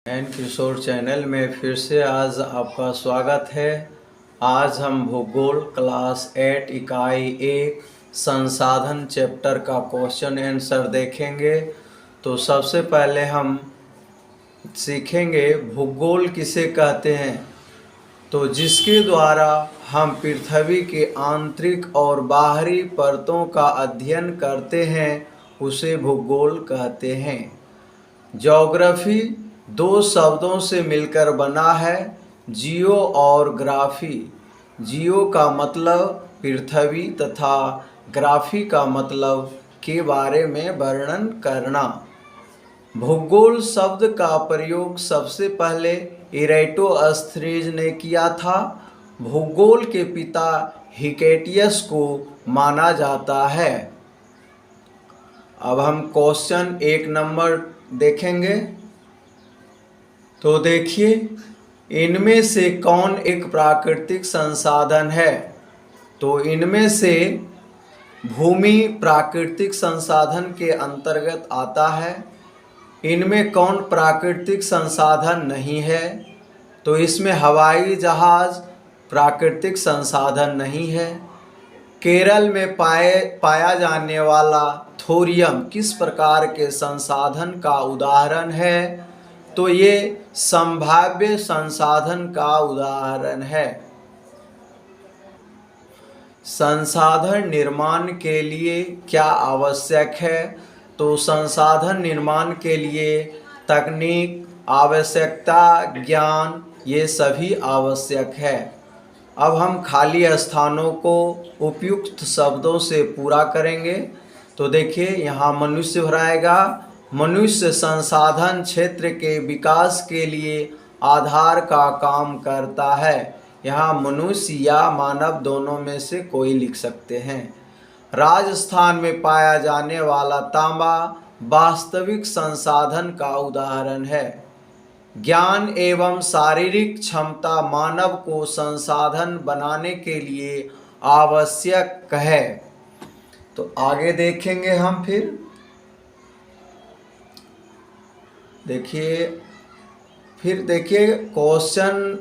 N किशोर channel में फिर से आज आपका स्वागत है। आज हम भूगोल क्लास 8 इकाई 1 संसाधन चैप्टर का क्वेश्चन आंसर देखेंगे। तो सबसे पहले हम सीखेंगे भूगोल किसे कहते हैं। तो जिसके द्वारा हम पृथ्वी के आंतरिक और बाहरी परतों का अध्ययन करते हैं उसे भूगोल कहते हैं। ज्योग्राफी दो शब्दों से मिलकर बना है, जियो और ग्राफी। जियो का मतलब पृथ्वी तथा ग्राफी का मतलब के बारे में वर्णन करना। भूगोल शब्द का प्रयोग सबसे पहले इरेटोस्थनीज ने किया था। भूगोल के पिता हिकेटियस को माना जाता है। अब हम क्वेश्चन 1 नंबर देखेंगे। तो देखिए, इनमें से कौन एक प्राकृतिक संसाधन है। तो इनमें से भूमि प्राकृतिक संसाधन के अंतर्गत आता है। इनमें कौन प्राकृतिक संसाधन नहीं है। तो इसमें हवाई जहाज प्राकृतिक संसाधन नहीं है। केरल में पाया जाने वाला थोरियम किस प्रकार के संसाधन का उदाहरण है। तो ये संभाव्य संसाधन का उदाहरण है। संसाधन निर्माण के लिए क्या आवश्यक है। तो संसाधन निर्माण के लिए तकनीक, आवश्यकता, ज्ञान ये सभी आवश्यक है। अब हम खाली स्थानों को उपयुक्त शब्दों से पूरा करेंगे। तो देखिए, यहाँ मनुष्य भराएगा। मनुष्य संसाधन क्षेत्र के विकास के लिए आधार का काम करता है। यहाँ मनुष्य या मानव दोनों में से कोई लिख सकते हैं। राजस्थान में पाया जाने वाला तांबा वास्तविक संसाधन का उदाहरण है। ज्ञान एवं शारीरिक क्षमता मानव को संसाधन बनाने के लिए आवश्यक है। तो आगे देखेंगे हम। फिर देखिए क्वेश्चन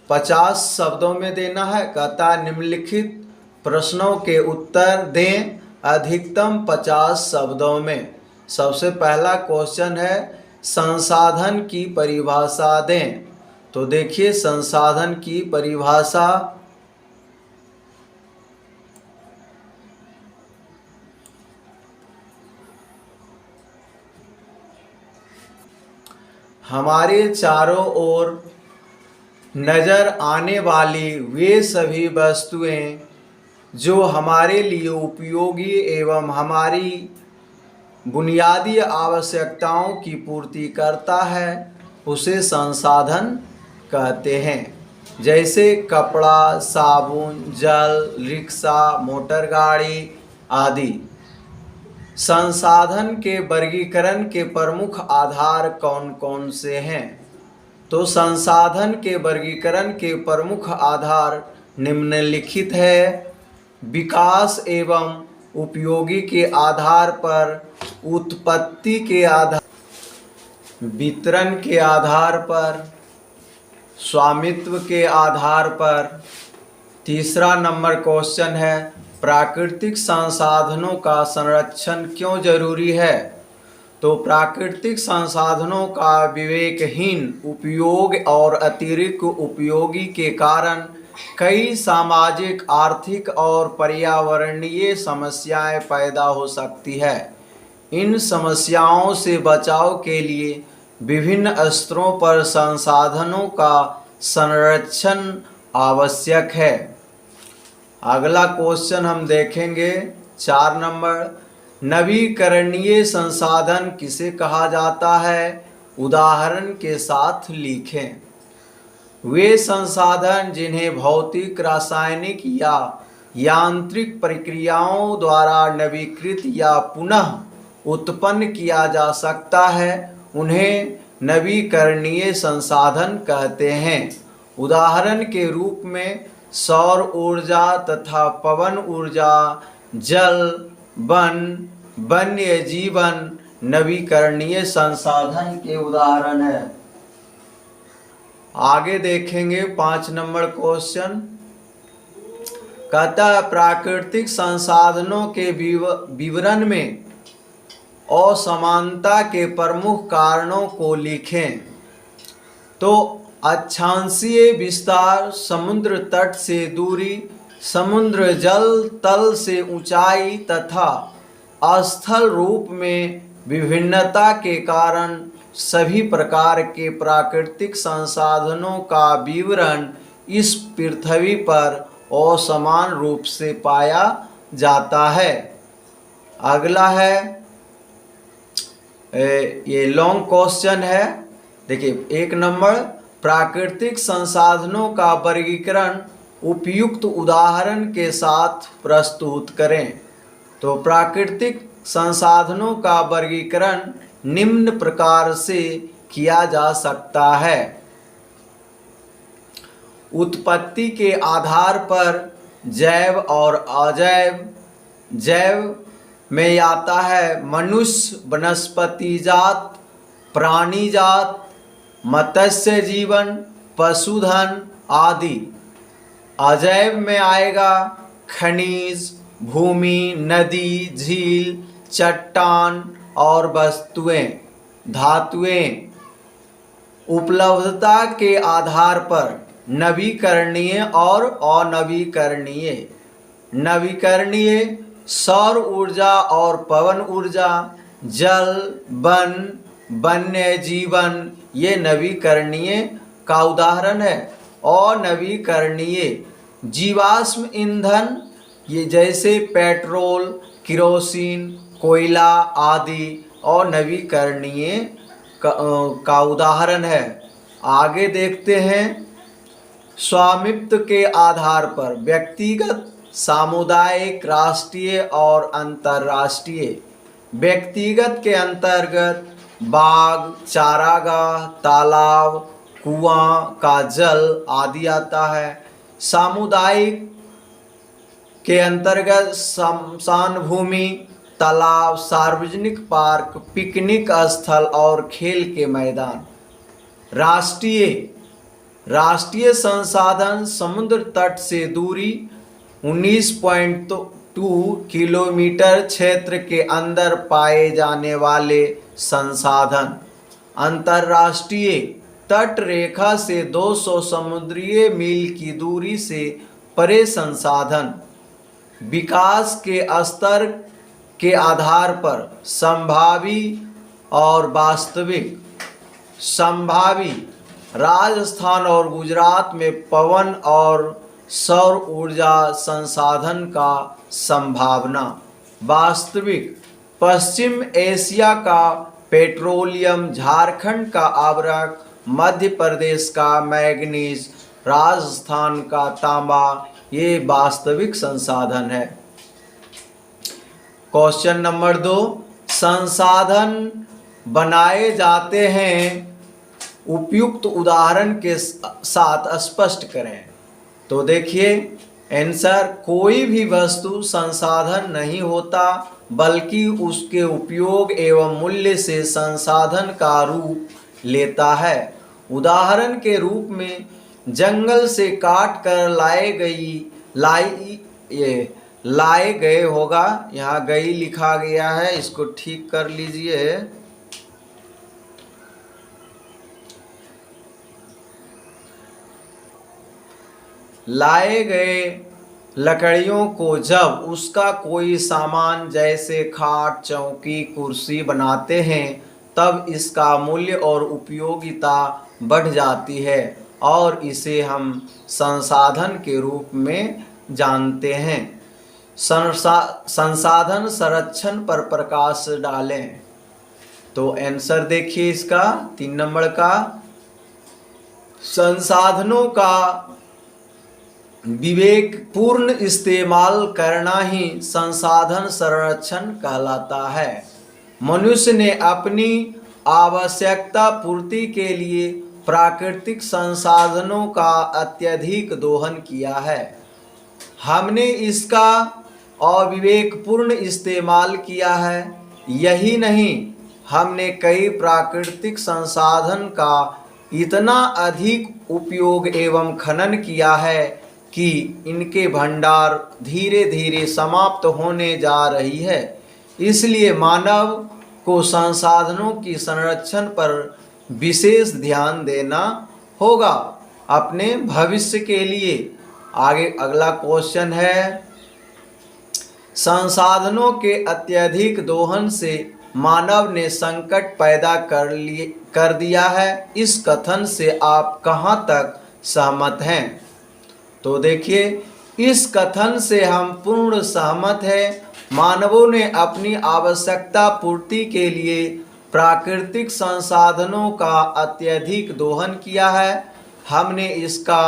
50 शब्दों में देना है। कहता निम्नलिखित प्रश्नों के उत्तर दें अधिकतम 50 शब्दों में। सबसे पहला क्वेश्चन है संसाधन की परिभाषा दें। तो देखिए, संसाधन की परिभाषा हमारे चारों ओर नजर आने वाली वे सभी वस्तुएं जो हमारे लिए उपयोगी एवं हमारी बुनियादी आवश्यकताओं की पूर्ति करता है उसे संसाधन कहते हैं। जैसे कपड़ा, साबुन, जल, रिक्शा, मोटर गाड़ी आदि। संसाधन के वर्गीकरण के प्रमुख आधार कौन कौन से हैं। तो संसाधन के वर्गीकरण के प्रमुख आधार निम्नलिखित है। विकास एवं उपयोगी के आधार पर, उत्पत्ति के आधार, वितरण के आधार पर, स्वामित्व के आधार पर। तीसरा नंबर क्वेश्चन है प्राकृतिक संसाधनों का संरक्षण क्यों जरूरी है। तो प्राकृतिक संसाधनों का विवेकहीन उपयोग और अतिरिक्त उपयोगी के कारण कई सामाजिक, आर्थिक और पर्यावरणीय समस्याएं पैदा हो सकती है। इन समस्याओं से बचाव के लिए विभिन्न स्तरों पर संसाधनों का संरक्षण आवश्यक है। अगला क्वेश्चन हम देखेंगे 4 नंबर। नवीकरणीय संसाधन किसे कहा जाता है। उदाहरण के साथ लिखें। वे संसाधन जिन्हें भौतिक, रासायनिक या यांत्रिक प्रक्रियाओं द्वारा नवीकृत या पुनः उत्पन्न किया जा सकता है उन्हें नवीकरणीय संसाधन कहते हैं। उदाहरण के रूप में सौर ऊर्जा तथा पवन ऊर्जा, जल, वन, वन्य जीवन नवीकरणीय संसाधन के उदाहरण है। आगे देखेंगे 5 नंबर क्वेश्चन। कहता है प्राकृतिक संसाधनों के विवरण में असमानता के प्रमुख कारणों को लिखें। तो अक्षांशीय विस्तार, समुद्र तट से दूरी, समुद्र जल तल से ऊंचाई तथा स्थल रूप में विभिन्नता के कारण सभी प्रकार के प्राकृतिक संसाधनों का विवरण इस पृथ्वी पर असमान रूप से पाया जाता है। अगला है ये लॉन्ग क्वेश्चन है। देखिए 1 नंबर, प्राकृतिक संसाधनों का वर्गीकरण उपयुक्त उदाहरण के साथ प्रस्तुत करें। तो प्राकृतिक संसाधनों का वर्गीकरण निम्न प्रकार से किया जा सकता है। उत्पत्ति के आधार पर जैव और अजैव। जैव में आता है मनुष्य, वनस्पति जात, प्राणी जात, मत्स्य जीवन, पशुधन आदि। अजैव में आएगा खनिज, भूमि, नदी, झील, चट्टान और वस्तुएं, धातुएं। उपलब्धता के आधार पर नवीकरणीय और अनवीकरणीय। नवीकरणीय सौर ऊर्जा और पवन ऊर्जा, जल, वन, वन्य जीवन, ये नवीकरणीय का उदाहरण है। अनवीकरणीय जीवाश्म ईंधन, ये जैसे पेट्रोल, केरोसिन, कोयला आदि अनवीकरणीय का उदाहरण है। आगे देखते हैं स्वामित्व के आधार पर व्यक्तिगत, सामुदायिक, राष्ट्रीय और अंतर्राष्ट्रीय। व्यक्तिगत के अंतर्गत बाग, चारागाह, तालाब, कुआं का जल आदि आता है। सामुदायिक के अंतर्गत शमशान भूमि, तालाब, सार्वजनिक पार्क, पिकनिक स्थल और खेल के मैदान। राष्ट्रीय संसाधन समुद्र तट से दूरी 19.2 किलोमीटर क्षेत्र के अंदर पाए जाने वाले संसाधन। अंतर्राष्ट्रीय तट रेखा से 200 समुद्रीय मील की दूरी से परे संसाधन। विकास के स्तर के आधार पर संभावी और वास्तविक। संभावी राजस्थान और गुजरात में पवन और सौर ऊर्जा संसाधन का संभावना। वास्तविक पश्चिम एशिया का पेट्रोलियम, झारखंड का आवरक, मध्य प्रदेश का मैग्नीज, राजस्थान का तांबा, ये वास्तविक संसाधन है। क्वेश्चन नंबर 2, संसाधन बनाए जाते हैं, उपयुक्त उदाहरण के साथ स्पष्ट करें। तो देखिए आंसर, कोई भी वस्तु संसाधन नहीं होता बल्कि उसके उपयोग एवं मूल्य से संसाधन का रूप लेता है। उदाहरण के रूप में जंगल से काट कर लाए गए होगा, यहाँ गई लिखा गया है, इसको ठीक कर लीजिए। लाए गए लकड़ियों को जब उसका कोई सामान जैसे खाट, चौकी, कुर्सी बनाते हैं तब इसका मूल्य और उपयोगिता बढ़ जाती है और इसे हम संसाधन के रूप में जानते हैं। संसाधन संरक्षण पर प्रकाश डालें। तो आंसर देखिए इसका 3 नंबर का, संसाधनों का विवेकपूर्ण इस्तेमाल करना ही संसाधन संरक्षण कहलाता है। मनुष्य ने अपनी आवश्यकता पूर्ति के लिए प्राकृतिक संसाधनों का अत्यधिक दोहन किया है। हमने इसका अविवेकपूर्ण इस्तेमाल किया है। यही नहीं, हमने कई प्राकृतिक संसाधन का इतना अधिक उपयोग एवं खनन किया है कि इनके भंडार धीरे धीरे समाप्त होने जा रही है। इसलिए मानव को संसाधनों की संरक्षण पर विशेष ध्यान देना होगा अपने भविष्य के लिए। आगे अगला क्वेश्चन है, संसाधनों के अत्यधिक दोहन से मानव ने संकट पैदा कर दिया है। इस कथन से आप कहाँ तक सहमत हैं? तो देखिए, इस कथन से हम पूर्ण सहमत हैं। मानवों ने अपनी आवश्यकता पूर्ति के लिए प्राकृतिक संसाधनों का अत्यधिक दोहन किया है। हमने इसका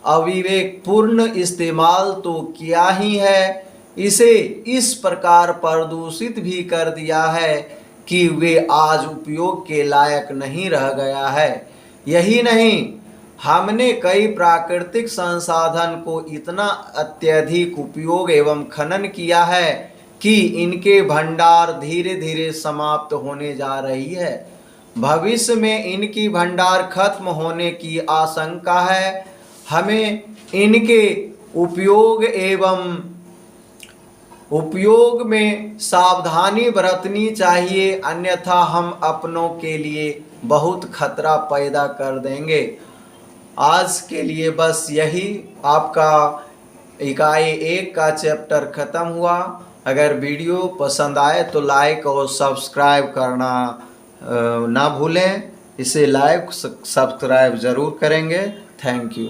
अविवेकपूर्ण इस्तेमाल तो किया ही है, इसे इस प्रकार प्रदूषित भी कर दिया है कि वे आज उपयोग के लायक नहीं रह गया है। यही नहीं, हमने कई प्राकृतिक संसाधन को इतना अत्यधिक उपयोग एवं खनन किया है कि इनके भंडार धीरे धीरे समाप्त होने जा रही है। भविष्य में इनकी भंडार खत्म होने की आशंका है। हमें इनके उपयोग में सावधानी बरतनी चाहिए, अन्यथा हम अपनों के लिए बहुत खतरा पैदा कर देंगे। आज के लिए बस यही, आपका इकाई 1 का चैप्टर ख़त्म हुआ। अगर वीडियो पसंद आए तो लाइक और सब्सक्राइब करना ना भूलें। इसे लाइक सब्सक्राइब ज़रूर करेंगे। Thank you.